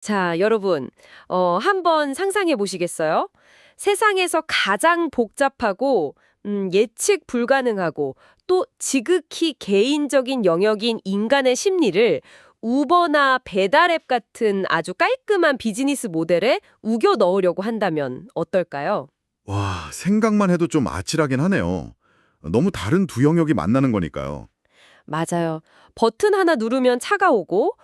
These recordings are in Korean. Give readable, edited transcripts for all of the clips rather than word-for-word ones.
자, 여러분, 한번 상상해 보시겠어요? 세상에서 가장 복잡하고 예측 불가능하고 또 지극히 개인적인 영역인 인간의 심리를 우버나 배달앱 같은 아주 깔끔한 비즈니스 모델에 우겨 넣으려고 한다면 어떨까요? 와, 생각만 해도 좀 아찔하긴 하네요. 너무 다른 두 영역이 만나는 거니까요. 맞아요. 버튼 하나 누르면 차가 오고,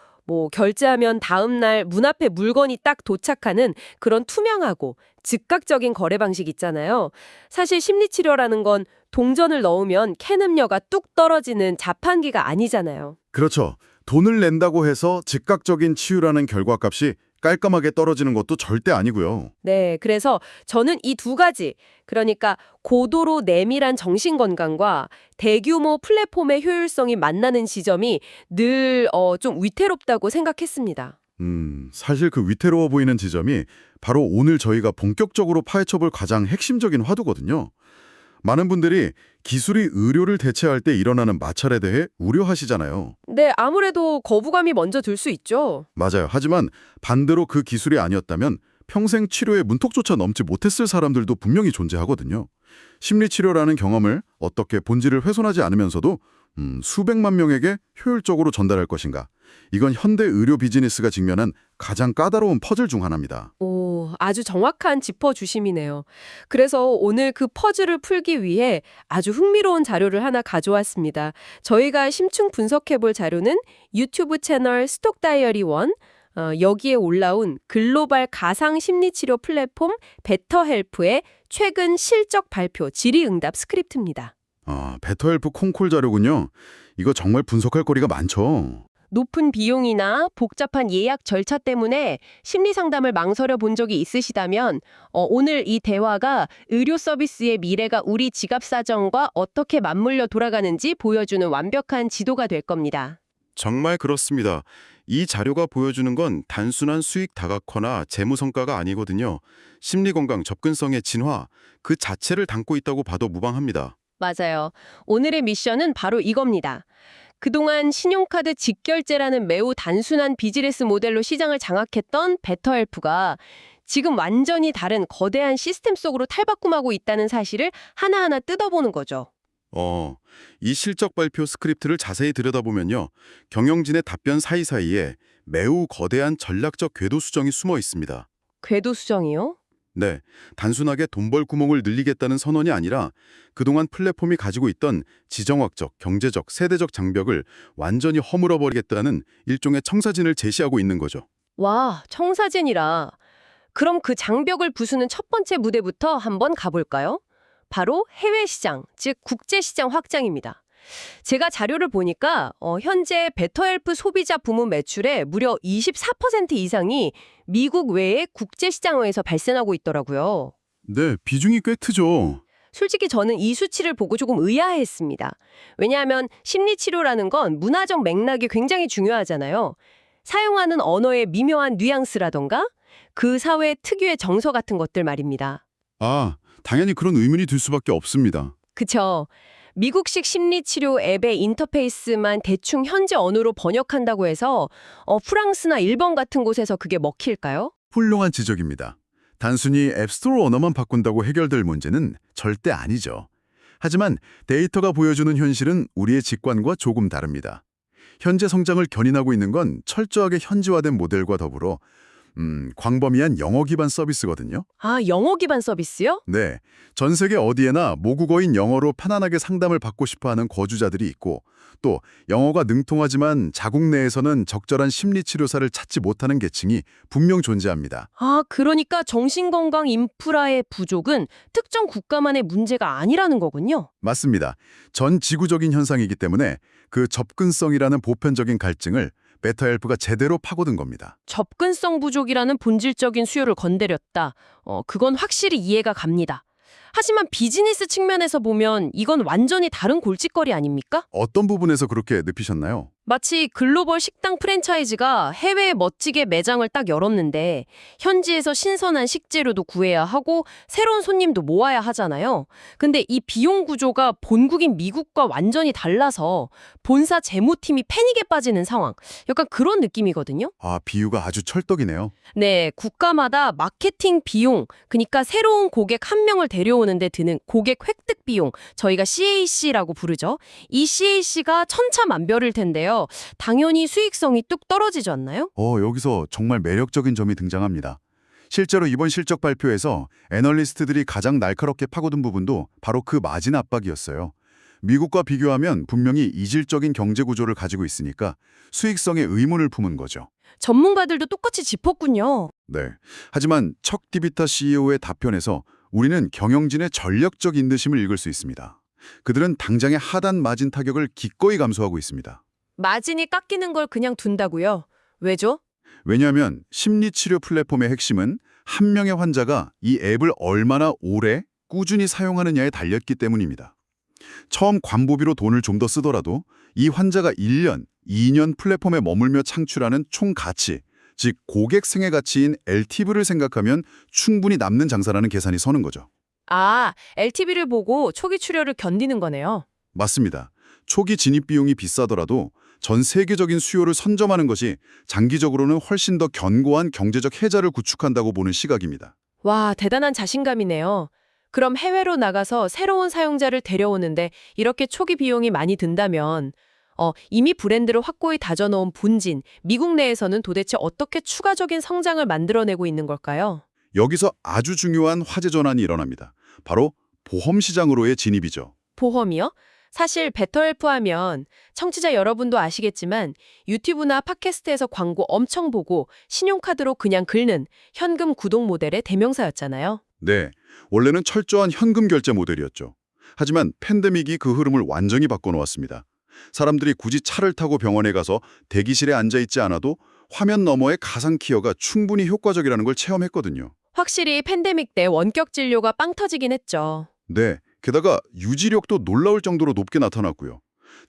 결제하면 다음날 문 앞에 물건이 딱 도착하는 그런 투명하고 즉각적인 거래 방식 있잖아요. 사실 심리치료라는 건 동전을 넣으면 캔 음료가 뚝 떨어지는 자판기가 아니잖아요. 그렇죠. 돈을 낸다고 해서 즉각적인 치유라는 결과값이 깔끔하게 떨어지는 것도 절대 아니고요. 네, 그래서 저는 이 두 가지, 그러니까 고도로 내밀한 정신건강과 대규모 플랫폼의 효율성이 만나는 지점이 늘 좀 위태롭다고 생각했습니다. 사실 그 위태로워 보이는 지점이 바로 오늘 저희가 본격적으로 파헤쳐볼 가장 핵심적인 화두거든요. 많은 분들이 기술이 의료를 대체할 때 일어나는 마찰에 대해 우려하시잖아요. 네, 아무래도 거부감이 먼저 들 수 있죠. 맞아요. 하지만 반대로 그 기술이 아니었다면 평생 치료의 문턱조차 넘지 못했을 사람들도 분명히 존재하거든요. 심리치료라는 경험을 어떻게 본질을 훼손하지 않으면서도 수백만 명에게 효율적으로 전달할 것인가. 이건 현대 의료 비즈니스가 직면한 가장 까다로운 퍼즐 중 하나입니다. 오, 아주 정확한 짚어주심이네요. 그래서 오늘 그 퍼즐을 풀기 위해 아주 흥미로운 자료를 하나 가져왔습니다. 저희가 심층 분석해볼 자료는 유튜브 채널 스톡 다이어리 원, 여기에 올라온 글로벌 가상 심리치료 플랫폼 베터헬프의 최근 실적 발표 질의응답 스크립트입니다. 베터헬프 콩콜 자료군요. 이거 정말 분석할 거리가 많죠. 높은 비용이나 복잡한 예약 절차 때문에 심리 상담을 망설여 본 적이 있으시다면 오늘 이 대화가 의료 서비스의 미래가 우리 지갑 사정과 어떻게 맞물려 돌아가는지 보여주는 완벽한 지도가 될 겁니다. 정말 그렇습니다. 이 자료가 보여주는 건 단순한 수익 다각화나 재무 성과가 아니거든요. 심리건강 접근성의 진화, 그 자체를 담고 있다고 봐도 무방합니다. 맞아요. 오늘의 미션은 바로 이겁니다. 그동안 신용카드 직결제라는 매우 단순한 비즈니스 모델로 시장을 장악했던 베터헬프가 지금 완전히 다른 거대한 시스템 속으로 탈바꿈하고 있다는 사실을 하나하나 뜯어보는 거죠. 이 실적 발표 스크립트를 자세히 들여다보면요. 경영진의 답변 사이사이에 매우 거대한 전략적 궤도 수정이 숨어 있습니다. 궤도 수정이요? 네, 단순하게 돈벌 구멍을 늘리겠다는 선언이 아니라 그동안 플랫폼이 가지고 있던 지정학적, 경제적, 세대적 장벽을 완전히 허물어버리겠다는 일종의 청사진을 제시하고 있는 거죠. 와, 청사진이라. 그럼 그 장벽을 부수는 첫 번째 무대부터 한번 가볼까요? 바로 해외 시장, 즉 국제 시장 확장입니다. 제가 자료를 보니까 현재 베터헬프 소비자 부문 매출의 무려 24% 이상이 미국 외의 국제 시장에서 발생하고 있더라고요. 네, 비중이 꽤 크죠. 솔직히 저는 이 수치를 보고 조금 의아했습니다. 왜냐하면 심리치료라는 건 문화적 맥락이 굉장히 중요하잖아요. 사용하는 언어의 미묘한 뉘앙스라던가 그 사회 특유의 정서 같은 것들 말입니다. 당연히 그런 의문이 들 수밖에 없습니다. 그쵸. 미국식 심리치료 앱의 인터페이스만 대충 현지 언어로 번역한다고 해서 프랑스나 일본 같은 곳에서 그게 먹힐까요? 훌륭한 지적입니다. 단순히 앱스토어 언어만 바꾼다고 해결될 문제는 절대 아니죠. 하지만 데이터가 보여주는 현실은 우리의 직관과 조금 다릅니다. 현재 성장을 견인하고 있는 건 철저하게 현지화된 모델과 더불어 광범위한 영어 기반 서비스거든요. 아, 영어 기반 서비스요? 네, 전 세계 어디에나 모국어인 영어로 편안하게 상담을 받고 싶어하는 거주자들이 있고 또 영어가 능통하지만 자국 내에서는 적절한 심리치료사를 찾지 못하는 계층이 분명 존재합니다. 아, 그러니까 정신건강 인프라의 부족은 특정 국가만의 문제가 아니라는 거군요. 맞습니다. 전 지구적인 현상이기 때문에 그 접근성이라는 보편적인 갈증을 베터헬프가 제대로 파고든 겁니다. 접근성 부족이라는 본질적인 수요를 건드렸다. 그건 확실히 이해가 갑니다. 하지만 비즈니스 측면에서 보면 이건 완전히 다른 골칫거리 아닙니까? 어떤 부분에서 그렇게 느끼셨나요? 마치 글로벌 식당 프랜차이즈가 해외에 멋지게 매장을 딱 열었는데 현지에서 신선한 식재료도 구해야 하고 새로운 손님도 모아야 하잖아요. 근데 이 비용 구조가 본국인 미국과 완전히 달라서 본사 재무팀이 패닉에 빠지는 상황. 약간 그런 느낌이거든요. 아, 비유가 아주 철떡이네요. 네, 국가마다 마케팅 비용, 그러니까 새로운 고객 한 명을 데려오는데 드는 고객 획득 비용, 저희가 CAC라고 부르죠. 이 CAC가 천차만별일 텐데요. 당연히 수익성이 뚝 떨어지지 않나요? 여기서 정말 매력적인 점이 등장합니다. 실제로 이번 실적 발표에서 애널리스트들이 가장 날카롭게 파고든 부분도 바로 그 마진 압박이었어요. 미국과 비교하면 분명히 이질적인 경제 구조를 가지고 있으니까 수익성에 의문을 품은 거죠. 전문가들도 똑같이 짚었군요. 네. 하지만 척 디비타 CEO의 답변에서 우리는 경영진의 전략적 인내심을 읽을 수 있습니다. 그들은 당장의 하단 마진 타격을 기꺼이 감수하고 있습니다. 마진이 깎이는 걸 그냥 둔다고요? 왜죠? 왜냐하면 심리치료 플랫폼의 핵심은 한 명의 환자가 이 앱을 얼마나 오래 꾸준히 사용하느냐에 달렸기 때문입니다. 처음 관보비로 돈을 좀 더 쓰더라도 이 환자가 1년, 2년 플랫폼에 머물며 창출하는 총 가치, 즉 고객 생애 가치인 LTV를 생각하면 충분히 남는 장사라는 계산이 서는 거죠. 아, LTV를 보고 초기 출혈을 견디는 거네요. 맞습니다. 초기 진입 비용이 비싸더라도 전 세계적인 수요를 선점하는 것이 장기적으로는 훨씬 더 견고한 경제적 해자를 구축한다고 보는 시각입니다. 와, 대단한 자신감이네요. 그럼 해외로 나가서 새로운 사용자를 데려오는데 이렇게 초기 비용이 많이 든다면 이미 브랜드를 확고히 다져놓은 본진, 미국 내에서는 도대체 어떻게 추가적인 성장을 만들어내고 있는 걸까요? 여기서 아주 중요한 화제 전환이 일어납니다. 바로 보험 시장으로의 진입이죠. 보험이요? 사실 베터헬프 하면 청취자 여러분도 아시겠지만 유튜브나 팟캐스트에서 광고 엄청 보고 신용카드로 그냥 긁는 현금 구독 모델의 대명사였잖아요. 네, 원래는 철저한 현금 결제 모델이었죠. 하지만 팬데믹이 그 흐름을 완전히 바꿔놓았습니다. 사람들이 굳이 차를 타고 병원에 가서 대기실에 앉아있지 않아도 화면 너머의 가상 키어가 충분히 효과적이라는 걸 체험했거든요. 확실히 팬데믹 때 원격 진료가 빵 터지긴 했죠. 네, 게다가 유지력도 놀라울 정도로 높게 나타났고요.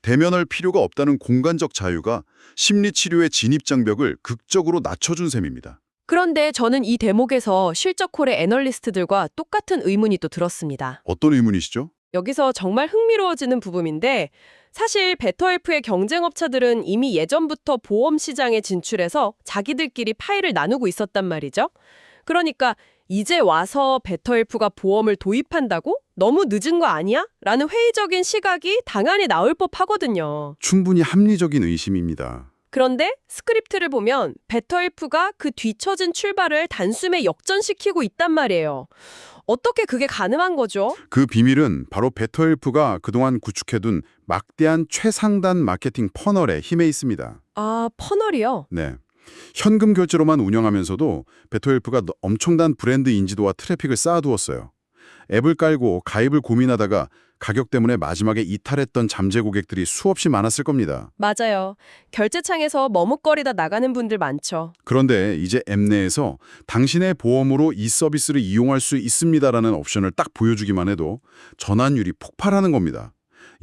대면할 필요가 없다는 공간적 자유가 심리치료의 진입장벽을 극적으로 낮춰준 셈입니다. 그런데 저는 이 대목에서 실적콜의 애널리스트들과 똑같은 의문이 또 들었습니다. 어떤 의문이시죠? 여기서 정말 흥미로워지는 부분인데 사실 베터헬프의 경쟁업체들은 이미 예전부터 보험 시장에 진출해서 자기들끼리 파이를 나누고 있었단 말이죠. 그러니까 이제 와서 베터헬프가 보험을 도입한다고? 너무 늦은 거 아니야? 라는 회의적인 시각이 당연히 나올 법하거든요. 충분히 합리적인 의심입니다. 그런데 스크립트를 보면 베터헬프가 그 뒤처진 출발을 단숨에 역전시키고 있단 말이에요. 어떻게 그게 가능한 거죠? 그 비밀은 바로 베터헬프가 그동안 구축해둔 막대한 최상단 마케팅 퍼널의 힘에 있습니다. 아, 퍼널이요? 네. 현금 결제로만 운영하면서도 베터헬프가 엄청난 브랜드 인지도와 트래픽을 쌓아두었어요. 앱을 깔고 가입을 고민하다가 가격 때문에 마지막에 이탈했던 잠재 고객들이 수없이 많았을 겁니다. 맞아요. 결제창에서 머뭇거리다 나가는 분들 많죠. 그런데 이제 앱 내에서 당신의 보험으로 이 서비스를 이용할 수 있습니다라는 옵션을 딱 보여주기만 해도 전환율이 폭발하는 겁니다.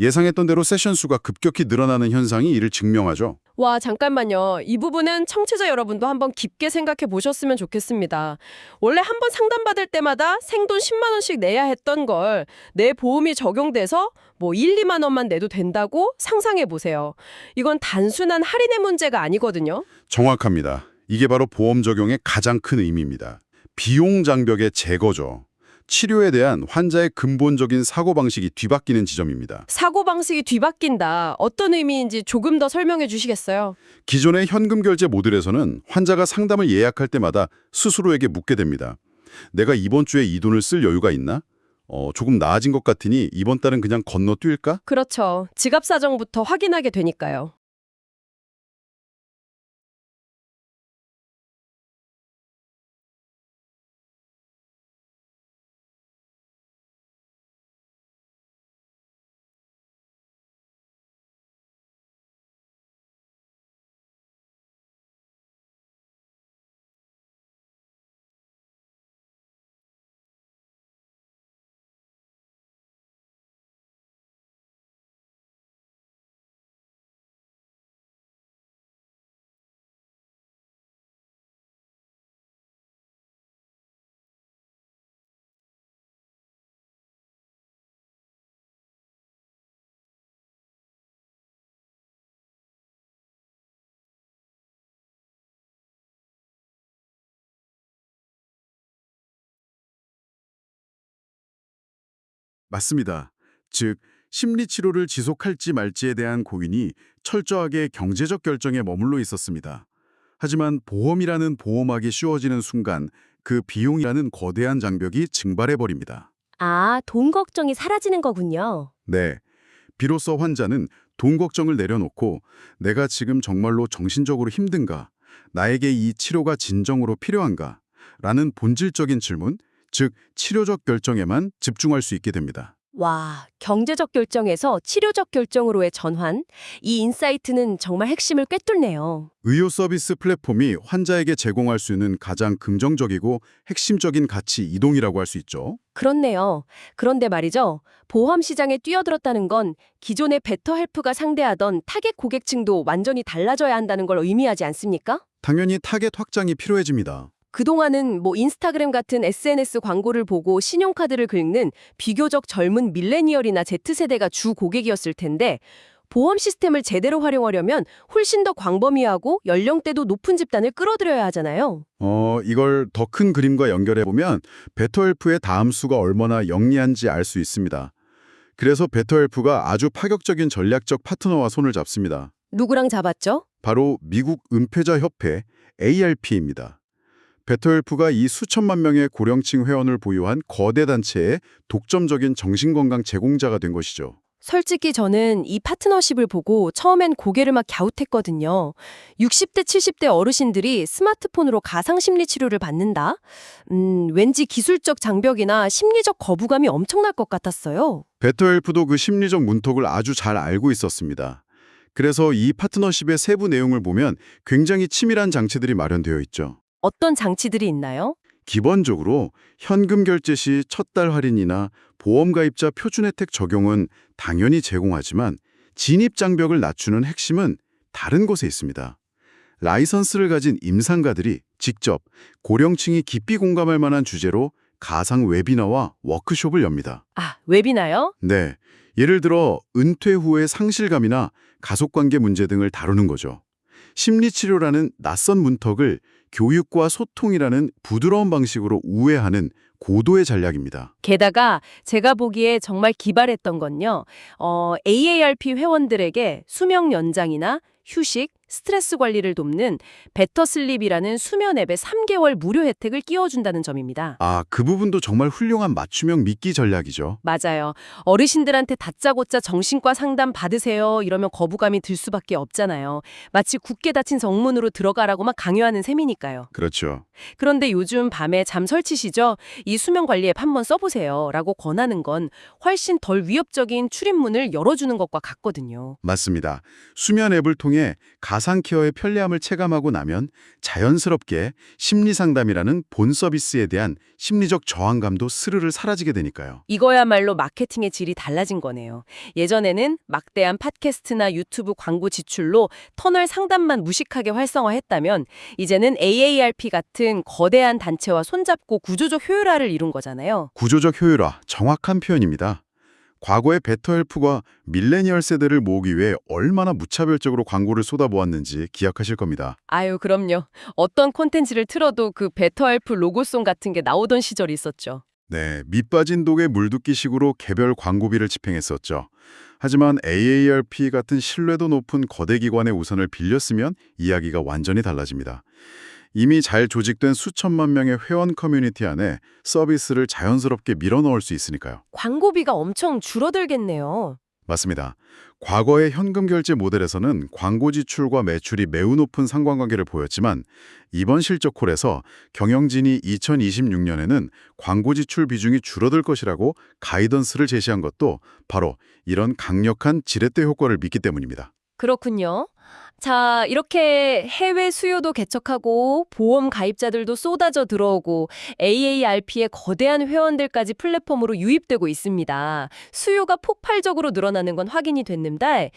예상했던 대로 세션 수가 급격히 늘어나는 현상이 이를 증명하죠. 와, 잠깐만요. 이 부분은 청취자 여러분도 한번 깊게 생각해 보셨으면 좋겠습니다. 원래 한 번 상담받을 때마다 생돈 10만 원씩 내야 했던 걸 내 보험이 적용돼서 뭐 1, 2만 원만 내도 된다고 상상해 보세요. 이건 단순한 할인의 문제가 아니거든요. 정확합니다. 이게 바로 보험 적용의 가장 큰 의미입니다. 비용 장벽의 제거죠. 치료에 대한 환자의 근본적인 사고방식이 뒤바뀌는 지점입니다. 사고방식이 뒤바뀐다. 어떤 의미인지 조금 더 설명해 주시겠어요? 기존의 현금 결제 모델에서는 환자가 상담을 예약할 때마다 스스로에게 묻게 됩니다. 내가 이번 주에 이 돈을 쓸 여유가 있나? 조금 나아진 것 같으니 이번 달은 그냥 건너뛸까? 그렇죠. 지갑 사정부터 확인하게 되니까요. 맞습니다. 즉, 심리치료를 지속할지 말지에 대한 고민이 철저하게 경제적 결정에 머물러 있었습니다. 하지만 보험이라는 보호막이 씌워지는 순간 그 비용이라는 거대한 장벽이 증발해버립니다. 아, 돈 걱정이 사라지는 거군요. 네. 비로소 환자는 돈 걱정을 내려놓고 내가 지금 정말로 정신적으로 힘든가? 나에게 이 치료가 진정으로 필요한가? 라는 본질적인 질문, 즉 치료적 결정에만 집중할 수 있게 됩니다. 와, 경제적 결정에서 치료적 결정으로의 전환. 이 인사이트는 정말 핵심을 꿰뚫네요. 의료 서비스 플랫폼이 환자에게 제공할 수 있는 가장 긍정적이고 핵심적인 가치 이동이라고 할 수 있죠. 그렇네요. 그런데 말이죠. 보험 시장에 뛰어들었다는 건 기존의 베터헬프가 상대하던 타겟 고객층도 완전히 달라져야 한다는 걸 의미하지 않습니까? 당연히 타겟 확장이 필요해집니다. 그동안은 인스타그램 같은 SNS 광고를 보고 신용카드를 긁는 비교적 젊은 밀레니얼이나 Z세대가 주 고객이었을 텐데 보험 시스템을 제대로 활용하려면 훨씬 더 광범위하고 연령대도 높은 집단을 끌어들여야 하잖아요. 이걸 더 큰 그림과 연결해보면 베터헬프의 다음 수가 얼마나 영리한지 알 수 있습니다. 그래서 베터헬프가 아주 파격적인 전략적 파트너와 손을 잡습니다. 누구랑 잡았죠? 바로 미국 은폐자 협회 ARP입니다. 베터헬프가 이 수천만 명의 고령층 회원을 보유한 거대 단체의 독점적인 정신건강 제공자가 된 것이죠. 솔직히 저는 이 파트너십을 보고 처음엔 고개를 막 갸웃했거든요. 60대, 70대 어르신들이 스마트폰으로 가상심리 치료를 받는다? 왠지 기술적 장벽이나 심리적 거부감이 엄청날 것 같았어요. 베터헬프도 그 심리적 문턱을 아주 잘 알고 있었습니다. 그래서 이 파트너십의 세부 내용을 보면 굉장히 치밀한 장치들이 마련되어 있죠. 어떤 장치들이 있나요? 기본적으로 현금 결제 시 첫 달 할인이나 보험 가입자 표준 혜택 적용은 당연히 제공하지만 진입 장벽을 낮추는 핵심은 다른 곳에 있습니다. 라이선스를 가진 임상가들이 직접 고령층이 깊이 공감할 만한 주제로 가상 웨비너와 워크숍을 엽니다. 아, 웨비나요? 네, 예를 들어 은퇴 후의 상실감이나 가족관계 문제 등을 다루는 거죠. 심리치료라는 낯선 문턱을 교육과 소통이라는 부드러운 방식으로 우회하는 고도의 전략입니다. 게다가 제가 보기에 정말 기발했던 건요. AARP 회원들에게 수명 연장이나 휴식, 스트레스 관리를 돕는 베터슬립이라는 수면 앱의 3개월 무료 혜택을 끼워준다는 점입니다. 그 부분도 정말 훌륭한 맞춤형 미끼 전략이죠. 맞아요. 어르신들한테 다짜고짜 정신과 상담 받으세요 이러면 거부감이 들 수밖에 없잖아요. 마치 굳게 닫힌 정문으로 들어가라고 막 강요하는 셈이니까요. 그렇죠. 그런데 요즘 밤에 잠 설치시죠? 이 수면 관리 앱 한번 써보세요 라고 권하는 건 훨씬 덜 위협적인 출입문을 열어주는 것과 같거든요. 맞습니다. 수면 앱을 통해 가상케어의 편리함을 체감하고 나면 자연스럽게 심리상담이라는 본 서비스에 대한 심리적 저항감도 스르르 사라지게 되니까요. 이거야말로 마케팅의 질이 달라진 거네요. 예전에는 막대한 팟캐스트나 유튜브 광고 지출로 터널 상담만 무식하게 활성화했다면 이제는 AARP 같은 거대한 단체와 손잡고 구조적 효율화를 이룬 거잖아요. 구조적 효율화, 정확한 표현입니다. 과거의 베터헬프가 밀레니얼 세대를 모으기 위해 얼마나 무차별적으로 광고를 쏟아부었는지 기억하실 겁니다. 아유, 그럼요. 어떤 콘텐츠를 틀어도 그 베터헬프 로고송 같은 게 나오던 시절이 있었죠. 네, 밑빠진 독에 물붓기식으로 개별 광고비를 집행했었죠. 하지만 AARP 같은 신뢰도 높은 거대 기관의 우선을 빌렸으면 이야기가 완전히 달라집니다. 이미 잘 조직된 수천만 명의 회원 커뮤니티 안에 서비스를 자연스럽게 밀어넣을 수 있으니까요. 광고비가 엄청 줄어들겠네요. 맞습니다. 과거의 현금 결제 모델에서는 광고 지출과 매출이 매우 높은 상관관계를 보였지만 이번 실적 콜에서 경영진이 2026년에는 광고 지출 비중이 줄어들 것이라고 가이던스를 제시한 것도 바로 이런 강력한 지렛대 효과를 믿기 때문입니다. 그렇군요. 자, 이렇게 해외 수요도 개척하고 보험 가입자들도 쏟아져 들어오고 AARP의 거대한 회원들까지 플랫폼으로 유입되고 있습니다. 수요가 폭발적으로 늘어나는 건 확인이 됐는데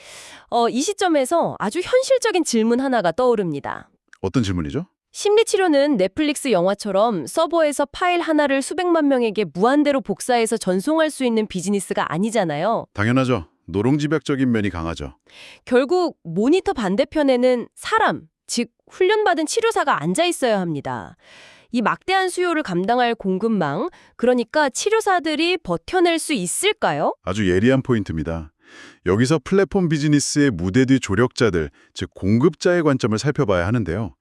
이 시점에서 아주 현실적인 질문 하나가 떠오릅니다. 어떤 질문이죠? 심리치료는 넷플릭스 영화처럼 서버에서 파일 하나를 수백만 명에게 무한대로 복사해서 전송할 수 있는 비즈니스가 아니잖아요. 당연하죠. 노동집약적인 면이 강하죠. 결국 모니터 반대편에는 사람, 즉 훈련받은 치료사가 앉아 있어야 합니다. 이 막대한 수요를 감당할 공급망, 그러니까 치료사들이 버텨낼 수 있을까요? 아주 예리한 포인트입니다. 여기서 플랫폼 비즈니스의 무대 뒤 조력자들, 즉 공급자의 관점을 살펴봐야 하는데요.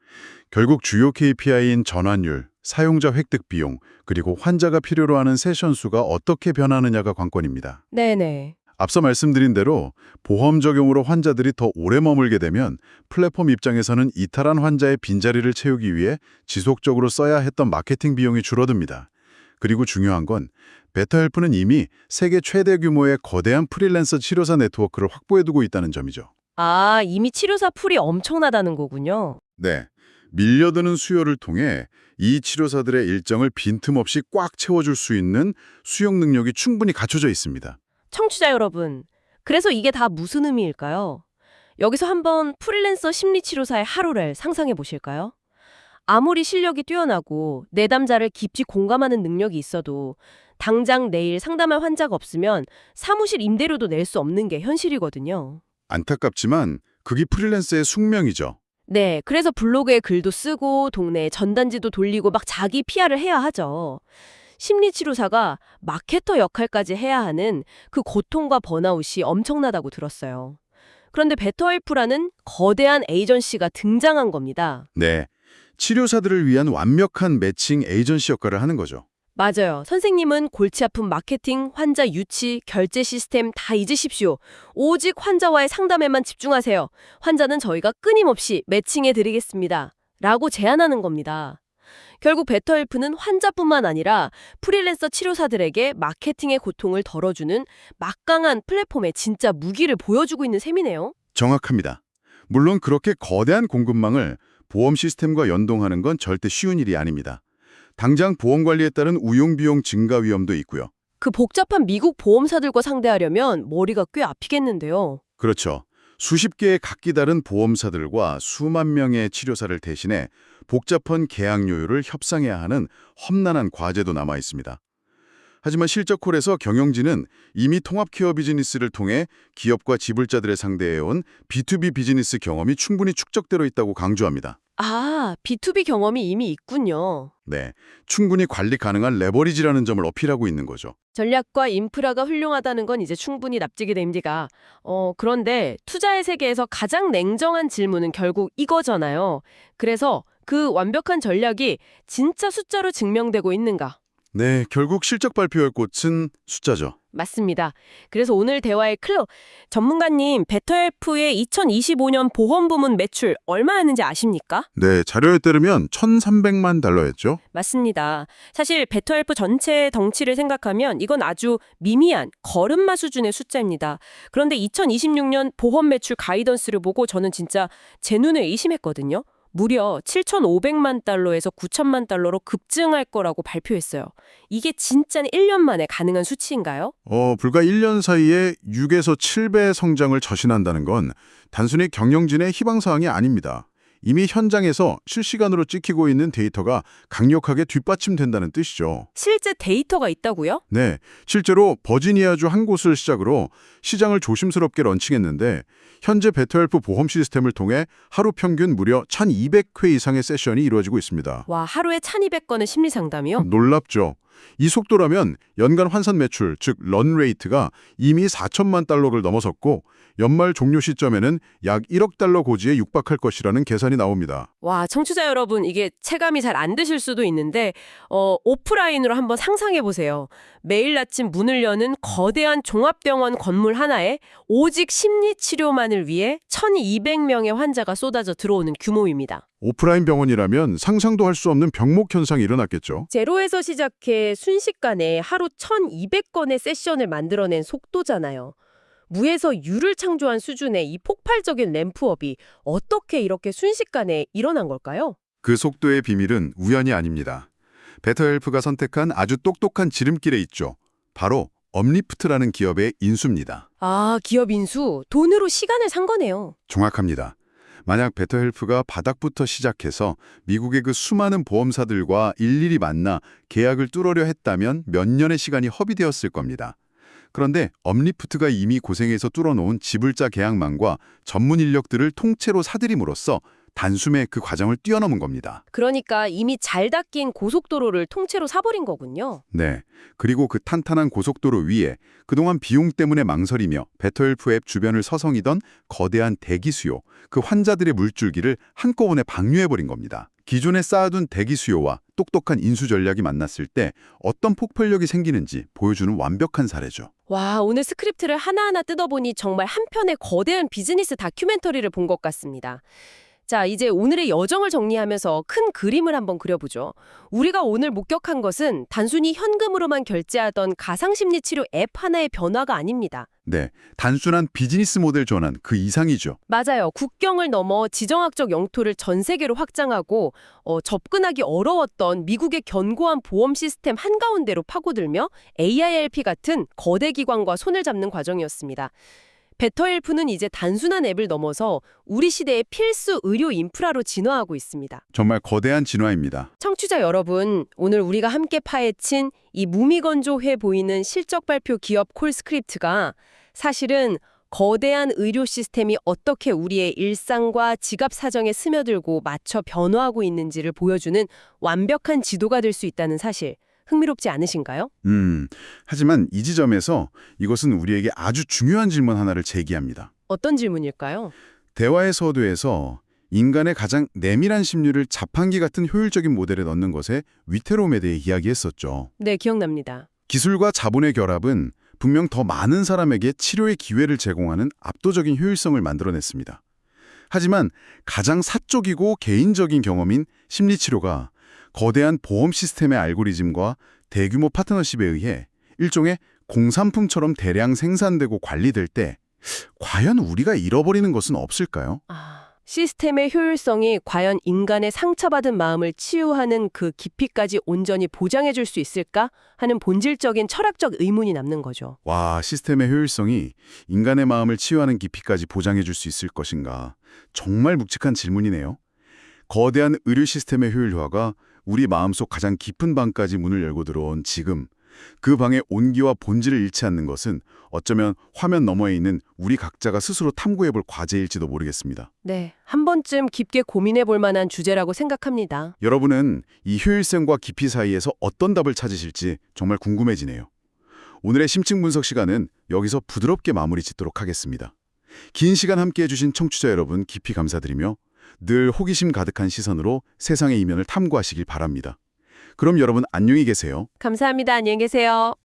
결국 주요 KPI인 전환율, 사용자 획득 비용, 그리고 환자가 필요로 하는 세션 수가 어떻게 변하느냐가 관건입니다. 네네. 앞서 말씀드린 대로 보험 적용으로 환자들이 더 오래 머물게 되면 플랫폼 입장에서는 이탈한 환자의 빈자리를 채우기 위해 지속적으로 써야 했던 마케팅 비용이 줄어듭니다. 그리고 중요한 건 베터헬프는 이미 세계 최대 규모의 거대한 프리랜서 치료사 네트워크를 확보해두고 있다는 점이죠. 아, 이미 치료사 풀이 엄청나다는 거군요. 네, 밀려드는 수요를 통해 이 치료사들의 일정을 빈틈없이 꽉 채워줄 수 있는 수용 능력이 충분히 갖춰져 있습니다. 청취자 여러분, 그래서 이게 다 무슨 의미일까요? 여기서 한번 프리랜서 심리치료사의 하루를 상상해 보실까요? 아무리 실력이 뛰어나고 내담자를 깊이 공감하는 능력이 있어도 당장 내일 상담할 환자가 없으면 사무실 임대료도 낼 수 없는 게 현실이거든요. 안타깝지만 그게 프리랜서의 숙명이죠. 네, 그래서 블로그에 글도 쓰고 동네에 전단지도 돌리고 막 자기 PR을 해야 하죠. 심리치료사가 마케터 역할까지 해야 하는 그 고통과 번아웃이 엄청나다고 들었어요. 그런데 베터헬프라는 거대한 에이전시가 등장한 겁니다. 네, 치료사들을 위한 완벽한 매칭 에이전시 역할을 하는 거죠. 맞아요. 선생님은 골치 아픈 마케팅, 환자 유치, 결제 시스템 다 잊으십시오. 오직 환자와의 상담에만 집중하세요. 환자는 저희가 끊임없이 매칭해드리겠습니다. 라고 제안하는 겁니다. 결국 베터헬프는 환자뿐만 아니라 프리랜서 치료사들에게 마케팅의 고통을 덜어주는 막강한 플랫폼의 진짜 무기를 보여주고 있는 셈이네요. 정확합니다. 물론 그렇게 거대한 공급망을 보험 시스템과 연동하는 건 절대 쉬운 일이 아닙니다. 당장 보험 관리에 따른 우용 비용 증가 위험도 있고요. 그 복잡한 미국 보험사들과 상대하려면 머리가 꽤 아프겠는데요. 그렇죠. 수십 개의 각기 다른 보험사들과 수만 명의 치료사를 대신해 복잡한 계약 요율을 협상해야 하는 험난한 과제도 남아 있습니다. 하지만 실적 콜에서 경영진은 이미 통합 케어 비즈니스를 통해 기업과 지불자들을 상대해온 B2B 비즈니스 경험이 충분히 축적되어 있다고 강조합니다. 아, B2B 경험이 이미 있군요. 네, 충분히 관리 가능한 레버리지라는 점을 어필하고 있는 거죠. 전략과 인프라가 훌륭하다는 건 이제 충분히 납득이 됩니다. 그런데 투자의 세계에서 가장 냉정한 질문은 결국 이거잖아요. 그래서 그 완벽한 전략이 진짜 숫자로 증명되고 있는가? 네, 결국 실적 발표할 꽃은 숫자죠. 맞습니다. 그래서 오늘 대화의 클로, 전문가님, 베터헬프의 2025년 보험 부문 매출 얼마였는지 아십니까? 네, 자료에 따르면 1,300만 달러였죠. 맞습니다. 사실 베터헬프 전체의 덩치를 생각하면 이건 아주 미미한 걸음마 수준의 숫자입니다. 그런데 2026년 보험 매출 가이던스를 보고 저는 진짜 제 눈을 의심했거든요. 무려 7,500만 달러에서 9천만 달러로 급증할 거라고 발표했어요. 이게 진짜는 1년 만에 가능한 수치인가요? 불과 1년 사이에 6에서 7배 성장을 저신한다는 건 단순히 경영진의 희망사항이 아닙니다. 이미 현장에서 실시간으로 찍히고 있는 데이터가 강력하게 뒷받침된다는 뜻이죠. 실제 데이터가 있다고요? 네, 실제로 버지니아주 한 곳을 시작으로 시장을 조심스럽게 런칭했는데 현재 베터헬프 보험 시스템을 통해 하루 평균 무려 1,200회 이상의 세션이 이루어지고 있습니다. 와, 하루에 1,200건의 심리 상담이요? 놀랍죠. 이 속도라면 연간 환산 매출, 즉 런레이트가 이미 4천만 달러를 넘어섰고 연말 종료 시점에는 약 1억 달러 고지에 육박할 것이라는 계산이 나옵니다. 와, 청취자 여러분, 이게 체감이 잘 안 되실 수도 있는데 오프라인으로 한번 상상해 보세요. 매일 아침 문을 여는 거대한 종합병원 건물 하나에 오직 심리치료만을 위해 1,200명의 환자가 쏟아져 들어오는 규모입니다. 오프라인 병원이라면 상상도 할 수 없는 병목 현상이 일어났겠죠. 제로에서 시작해 순식간에 하루 1,200건의 세션을 만들어낸 속도잖아요. 무에서 유를 창조한 수준의 이 폭발적인 램프업이 어떻게 이렇게 순식간에 일어난 걸까요? 그 속도의 비밀은 우연이 아닙니다. 베터헬프가 선택한 아주 똑똑한 지름길에 있죠. 바로 업리프트라는 기업의 인수입니다. 아, 기업 인수. 돈으로 시간을 산 거네요. 정확합니다. 만약 베터헬프가 바닥부터 시작해서 미국의 그 수많은 보험사들과 일일이 만나 계약을 뚫으려 했다면 몇 년의 시간이 허비되었을 겁니다. 그런데 업리프트가 이미 고생해서 뚫어놓은 지불자 계약망과 전문 인력들을 통째로 사들임으로써 단숨에 그 과정을 뛰어넘은 겁니다. 그러니까 이미 잘 닦인 고속도로를 통째로 사버린 거군요. 네. 그리고 그 탄탄한 고속도로 위에 그동안 비용 때문에 망설이며 베터헬프 앱 주변을 서성이던 거대한 대기 수요, 그 환자들의 물줄기를 한꺼번에 방류해버린 겁니다. 기존에 쌓아둔 대기 수요와 똑똑한 인수 전략이 만났을 때 어떤 폭발력이 생기는지 보여주는 완벽한 사례죠. 와, 오늘 스크립트를 하나하나 뜯어보니 정말 한 편의 거대한 비즈니스 다큐멘터리를 본 것 같습니다. 자, 이제 오늘의 여정을 정리하면서 큰 그림을 한번 그려보죠. 우리가 오늘 목격한 것은 단순히 현금으로만 결제하던 가상심리 치료 앱 하나의 변화가 아닙니다. 네, 단순한 비즈니스 모델 전환 그 이상이죠. 맞아요. 국경을 넘어 지정학적 영토를 전 세계로 확장하고 접근하기 어려웠던 미국의 견고한 보험 시스템 한가운데로 파고들며 AILP 같은 거대 기관과 손을 잡는 과정이었습니다. 베터헬프는 이제 단순한 앱을 넘어서 우리 시대의 필수 의료 인프라로 진화하고 있습니다. 정말 거대한 진화입니다. 청취자 여러분, 오늘 우리가 함께 파헤친 이 무미건조해 보이는 실적 발표 기업 콜 스크립트가 사실은 거대한 의료 시스템이 어떻게 우리의 일상과 지갑 사정에 스며들고 맞춰 변화하고 있는지를 보여주는 완벽한 지도가 될 수 있다는 사실, 흥미롭지 않으신가요? 하지만 이 지점에서 이것은 우리에게 아주 중요한 질문 하나를 제기합니다. 어떤 질문일까요? 대화의 서두에서 인간의 가장 내밀한 심리를 자판기 같은 효율적인 모델에 넣는 것에 위태로움에 대해 이야기했었죠. 네, 기억납니다. 기술과 자본의 결합은 분명 더 많은 사람에게 치료의 기회를 제공하는 압도적인 효율성을 만들어냈습니다. 하지만 가장 사적이고 개인적인 경험인 심리치료가 거대한 보험 시스템의 알고리즘과 대규모 파트너십에 의해 일종의 공산품처럼 대량 생산되고 관리될 때 과연 우리가 잃어버리는 것은 없을까요? 시스템의 효율성이 과연 인간의 상처받은 마음을 치유하는 그 깊이까지 온전히 보장해 줄 수 있을까 하는 본질적인 철학적 의문이 남는 거죠. 와, 시스템의 효율성이 인간의 마음을 치유하는 깊이까지 보장해 줄 수 있을 것인가? 정말 묵직한 질문이네요. 거대한 의료 시스템의 효율화가 우리 마음속 가장 깊은 방까지 문을 열고 들어온 지금, 그 방의 온기와 본질을 잃지 않는 것은 어쩌면 화면 너머에 있는 우리 각자가 스스로 탐구해볼 과제일지도 모르겠습니다. 네, 한 번쯤 깊게 고민해 볼 만한 주제라고 생각합니다. 여러분은 이 효율성과 깊이 사이에서 어떤 답을 찾으실지 정말 궁금해지네요. 오늘의 심층 분석 시간은 여기서 부드럽게 마무리 짓도록 하겠습니다. 긴 시간 함께해 주신 청취자 여러분 깊이 감사드리며 늘 호기심 가득한 시선으로 세상의 이면을 탐구하시길 바랍니다. 그럼 여러분 안녕히 계세요. 감사합니다. 안녕히 계세요.